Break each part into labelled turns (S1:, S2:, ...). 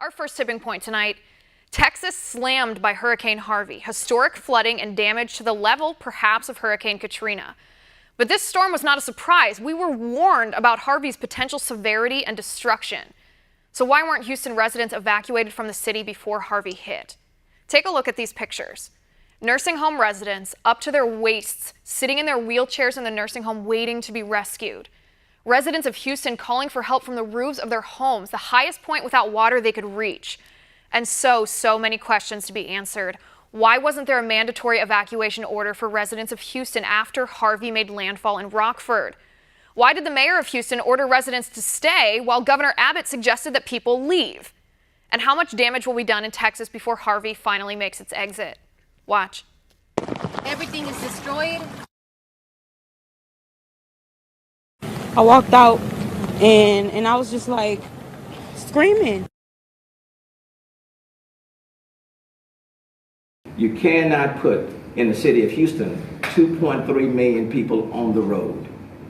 S1: Our first tipping point tonight, Texas slammed by Hurricane Harvey. Historic flooding and damage to the level, perhaps, of Hurricane Katrina. But this storm was not a surprise. We were warned about Harvey's potential severity and destruction. So why weren't Houston residents evacuated from the city before Harvey hit? Take a look at these pictures. Nursing home residents up to their waists, sitting in their wheelchairs in the nursing home waiting to be rescued. Residents of Houston calling for help from the roofs of their homes, the highest point without water they could reach. And so many questions to be answered. Why wasn't there a mandatory evacuation order for residents of Houston after Harvey made landfall in Rockford? Why did the mayor of Houston order residents to stay while Governor Abbott suggested that people leave? And how much damage will be done in Texas before Harvey finally makes its exit? Watch.
S2: Everything is destroyed.
S3: I walked out and I was just like screaming.
S4: You cannot put in the city of Houston 2.3 million people on the road.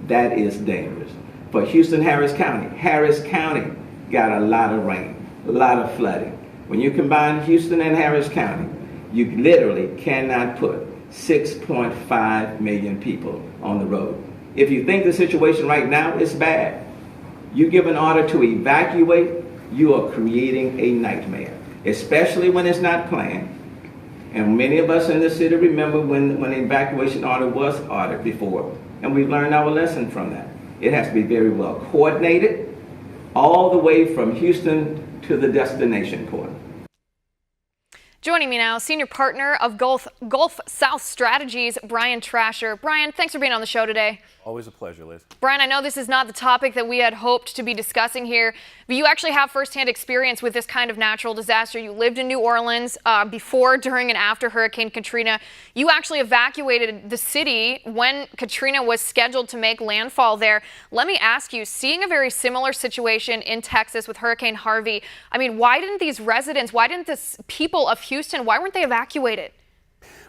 S4: That is dangerous. For Houston, Harris County got a lot of rain, a lot of flooding. When you combine Houston and Harris County, you literally cannot put 6.5 million people on the road. If you think the situation right now is bad, you give an order to evacuate, you are creating a nightmare, especially when it's not planned. And many of us in the city remember when the evacuation order was ordered before, and we've learned our lesson from that. It has to be very well coordinated, all the way from Houston to the destination port.
S1: Joining me now, senior partner of Gulf South Strategies, Brian Trascher. Brian, thanks for being on the show today.
S5: Always a pleasure, Liz.
S1: Brian, I know this is not the topic that we had hoped to be discussing here, but you actually have firsthand experience with this kind of natural disaster. You lived in New Orleans before, during, and after Hurricane Katrina. You actually evacuated the city when Katrina was scheduled to make landfall there. Let me ask you, seeing a very similar situation in Texas with Hurricane Harvey, I mean, why didn't these residents, why didn't the people of Houston, why weren't they evacuated?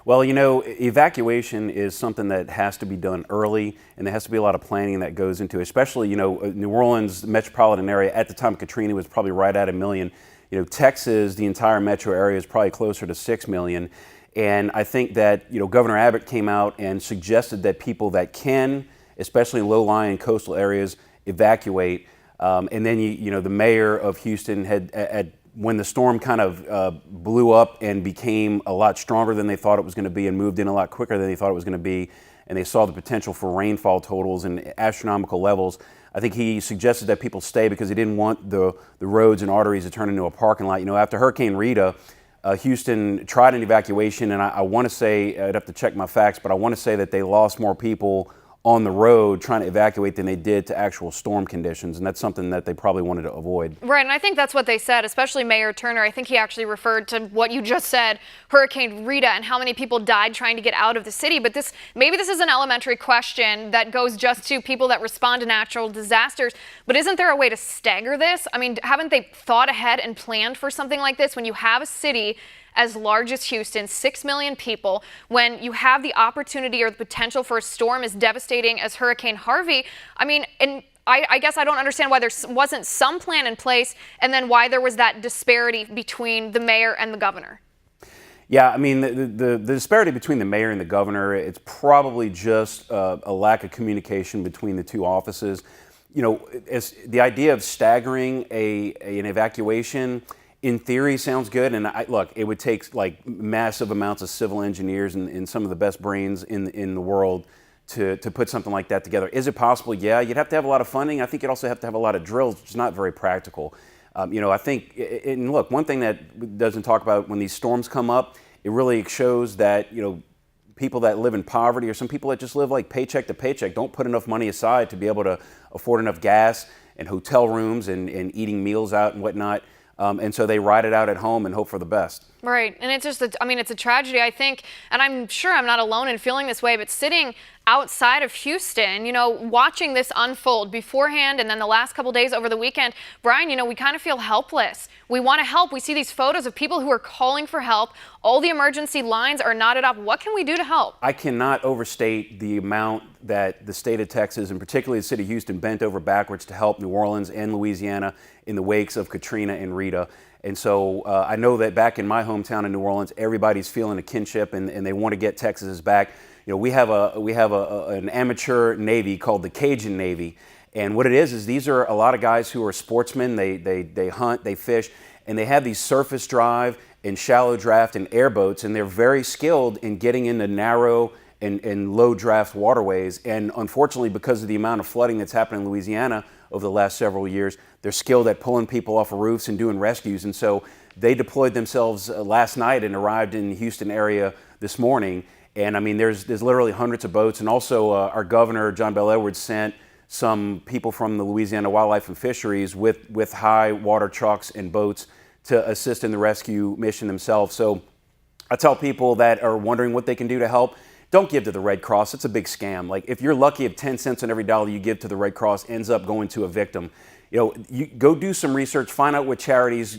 S5: Well, you know, evacuation is something that has to be done early, and there has to be a lot of planning that goes into it, especially, you know, New Orleans metropolitan area at the time of Katrina was probably right at 1 million. You know, Texas, the entire metro area is probably closer to 6 million. And I think that, you know, Governor Abbott came out and suggested that people that can, especially in low-lying coastal areas, evacuate. And then, you know, the mayor of Houston had when the storm kind of blew up and became a lot stronger than they thought it was going to be and moved in a lot quicker than they thought it was going to be, and they saw the potential for rainfall totals and astronomical levels, I think he suggested that people stay because he didn't want the roads and arteries to turn into a parking lot. You know, after Hurricane Rita, Houston tried an evacuation, and I want to say, I'd have to check my facts, but I want to say that they lost more people on the road trying to evacuate than they did to actual storm conditions, and that's something that they probably wanted to avoid.
S1: Right, and I think that's what they said, especially Mayor Turner. I think he actually referred to what you just said, Hurricane Rita, and how many people died trying to get out of the city. But maybe this is an elementary question that goes just to people that respond to natural disasters, but isn't there a way to stagger this? I mean, haven't they thought ahead and planned for something like this when you have a city as large as Houston, 6 million people, when you have the opportunity or the potential for a storm as devastating as Hurricane Harvey? I mean, and I guess I don't understand why there wasn't some plan in place, and then why there was that disparity between the mayor and the governor.
S5: Yeah, I mean, the disparity between the mayor and the governor, it's probably just a lack of communication between the two offices. You know, as the idea of staggering an evacuation, in theory, sounds good, and look, it would take like massive amounts of civil engineers and some of the best brains in the world to put something like that together. Is it possible? Yeah, you'd have to have a lot of funding. I think you'd also have to have a lot of drills, which is not very practical. You know, I think, and look, one thing that doesn't talk about when these storms come up, it really shows that, you know, people that live in poverty or some people that just live like paycheck to paycheck don't put enough money aside to be able to afford enough gas and hotel rooms and eating meals out and whatnot. And so they ride it out at home and hope for the best.
S1: Right. And it's just, I mean, it's a tragedy, I think, and I'm sure I'm not alone in feeling this way, but sitting outside of Houston, you know, watching this unfold beforehand and then the last couple days over the weekend, Brian, you know, we kind of feel helpless. We want to help. We see these photos of people who are calling for help. All the emergency lines are knotted up. What can we do to help?
S5: I cannot overstate the amount that the state of Texas, and particularly the city of Houston, bent over backwards to help New Orleans and Louisiana in the wakes of Katrina and Rita. And so I know that back in my hometown in New Orleans, everybody's feeling a kinship and they want to get Texas's back. You know, we have an amateur Navy called the Cajun Navy. And what it is these are a lot of guys who are sportsmen. They hunt, they fish, and they have these surface drive and shallow draft and airboats, and they're very skilled in getting into narrow and low draft waterways. And unfortunately, because of the amount of flooding that's happened in Louisiana over the last several years, they're skilled at pulling people off of roofs and doing rescues. And so they deployed themselves last night and arrived in the Houston area this morning. And I mean, there's literally hundreds of boats. And also our governor, John Bel Edwards, sent some people from the Louisiana Wildlife and Fisheries with high water trucks and boats to assist in the rescue mission themselves. So I tell people that are wondering what they can do to help, don't give to the Red Cross. It's a big scam. Like, if you're lucky if 10 cents on every dollar you give to the Red Cross ends up going to a victim, you know, you go do some research, find out what charities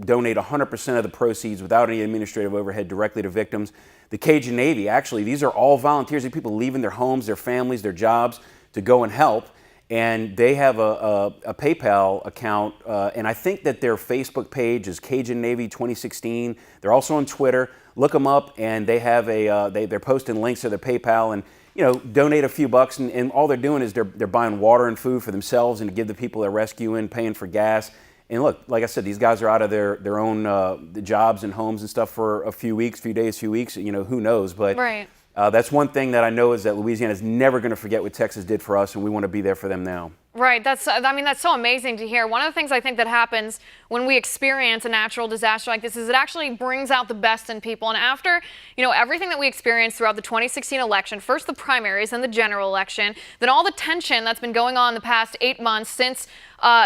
S5: donate 100% of the proceeds without any administrative overhead directly to victims. The Cajun Navy, actually, these are all volunteers. These people leaving their homes, their families, their jobs to go and help. And they have a PayPal account, and I think that their Facebook page is Cajun Navy 2016. They're also on Twitter. Look them up, and they have they're posting links to their PayPal, and you know, donate a few bucks, and all they're doing is they're buying water and food for themselves and to give the people they're rescuing, paying for gas. And look, like I said, these guys are out of their own jobs and homes and stuff for a few weeks, few days, few weeks. You know, who knows? But
S1: Right.
S5: That's one thing that I know is that Louisiana is never going to forget what Texas did for us, and we want to be there for them now.
S1: Right. That's so amazing to hear. One of the things I think that happens when we experience a natural disaster like this is it actually brings out the best in people. And after, you know, everything that we experienced throughout the 2016 election, first the primaries and the general election, then all the tension that's been going on the past 8 months since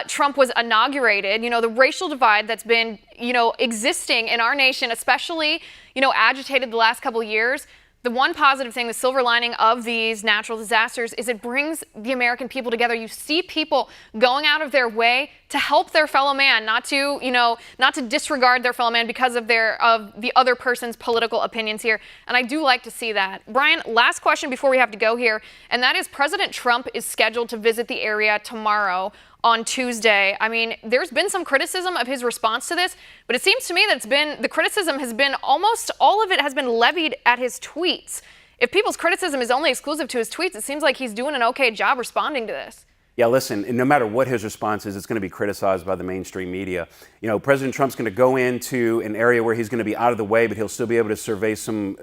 S1: Trump was inaugurated, you know, the racial divide that's been, you know, existing in our nation, especially, you know, agitated the last couple of years. The one positive thing, the silver lining of these natural disasters is it brings the American people together. You see people going out of their way to help their fellow man, not to disregard their fellow man because of the other person's political opinions here. And I do like to see that. Brian, last question before we have to go here, and that is President Trump is scheduled to visit the area tomorrow on Tuesday. I mean, there's been some criticism of his response to this, but it seems to me that the criticism has been almost all of it has been levied at his tweets. If people's criticism is only exclusive to his tweets, it seems like he's doing an okay job responding to this.
S5: Yeah, listen, no matter what his response is, it's going to be criticized by the mainstream media. You know, President Trump's going to go into an area where he's going to be out of the way, but he'll still be able to survey some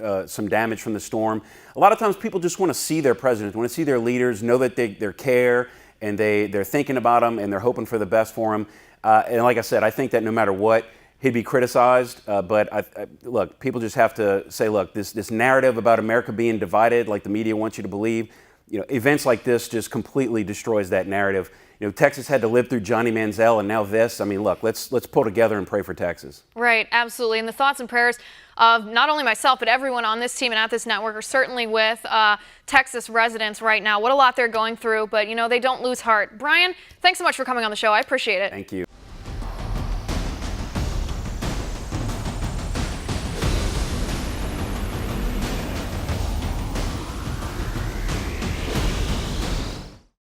S5: damage from the storm. A lot of times people just want to see their president, want to see their leaders, know that they care, and they're thinking about them, and they're hoping for the best for him. And like I said, I think that no matter what, he'd be criticized. But look, people just have to say, look, this narrative about America being divided, like the media wants you to believe, you know, events like this just completely destroys that narrative. You know, Texas had to live through Johnny Manziel, and now this. I mean, look, let's pull together and pray for Texas.
S1: Right, absolutely. And the thoughts and prayers of not only myself, but everyone on this team and at this network are certainly with Texas residents right now. What a lot they're going through, but, you know, they don't lose heart. Brian, thanks so much for coming on the show. I appreciate it.
S5: Thank you.